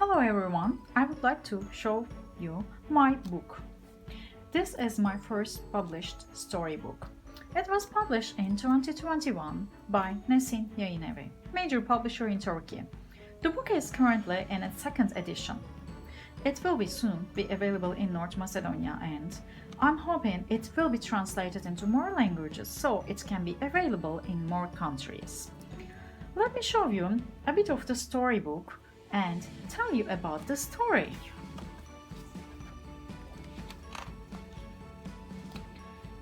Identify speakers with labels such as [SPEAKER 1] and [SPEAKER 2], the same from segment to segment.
[SPEAKER 1] Hello everyone, I would like to show you my book. This is my first published storybook. It was published in 2021 by Nesin Publishing, major publisher in Turkey. The book is currently in its second edition. It will soon be available in North Macedonia, and I'm hoping it will be translated into more languages so it can be available in more countries. Let me show you a bit of the storybook and tell you about the story.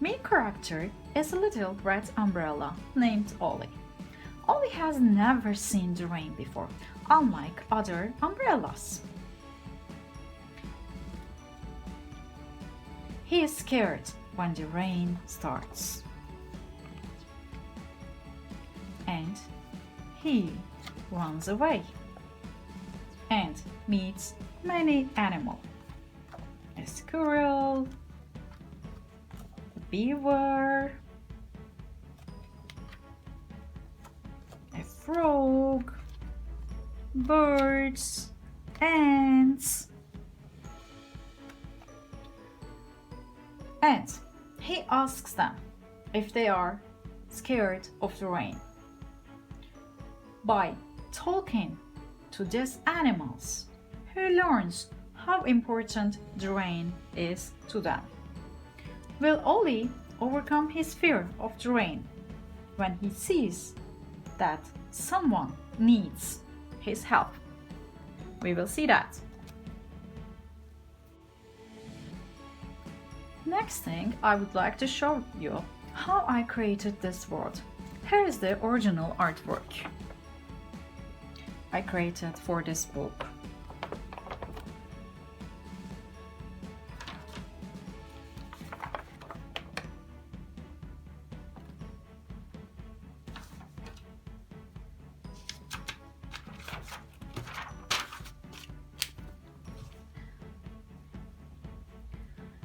[SPEAKER 1] Main character is a little red umbrella named Ollie. Ollie has never seen the rain before, unlike other umbrellas. He is scared when the rain starts. And he runs away and meets many animals. A squirrel, a beaver, a frog, birds, ants. And he asks them if they are scared of the rain. By talking to these animals, he learns how important the rain is to them. Will Ollie overcome his fear of the rain when he sees that someone needs his help? We will see that. Next thing, I would like to show you how I created this world. Here is the original artwork I created for this book.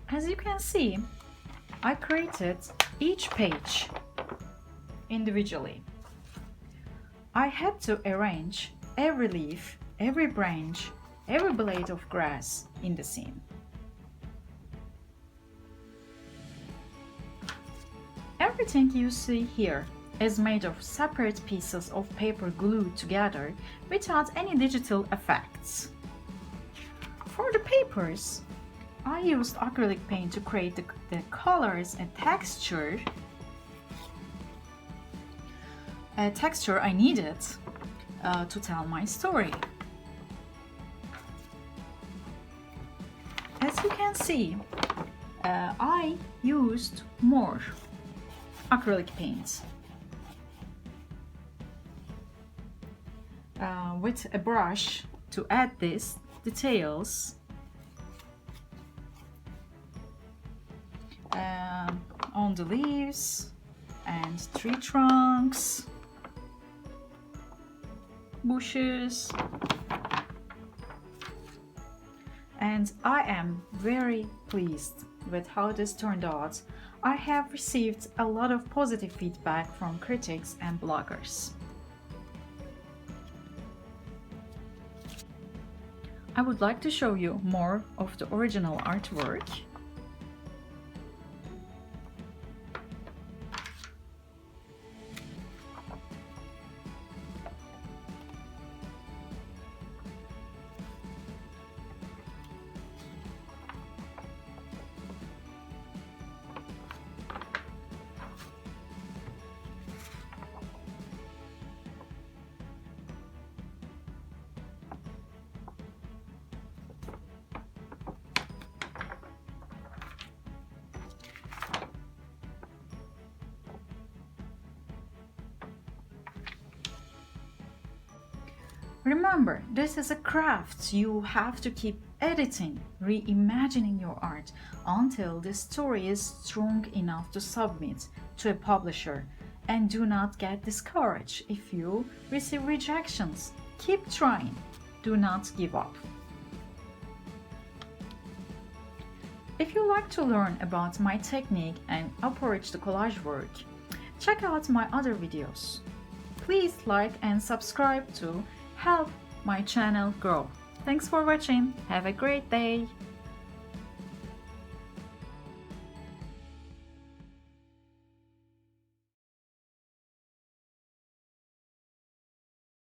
[SPEAKER 1] As you can see, I created each page individually. I had to arrange every leaf, every branch, every blade of grass in the scene. Everything you see here is made of separate pieces of paper glued together without any digital effects. For the papers, I used acrylic paint to create the colors and texture I needed to tell my story. As you can see, I used more acrylic paint with a brush to add these details on the leaves and tree trunks, bushes, and I am very pleased with how this turned out. I have received a lot of positive feedback from critics and bloggers. I would like to show you more of the original artwork. Remember, this is a craft. You have to keep editing, reimagining your art until the story is strong enough to submit to a publisher. And do not get discouraged if you receive rejections. Keep trying. Do not give up. If you like to learn about my technique and approach to collage work, check out my other videos. Please like and subscribe to help my channel grow. Thanks for watching. Have a great day.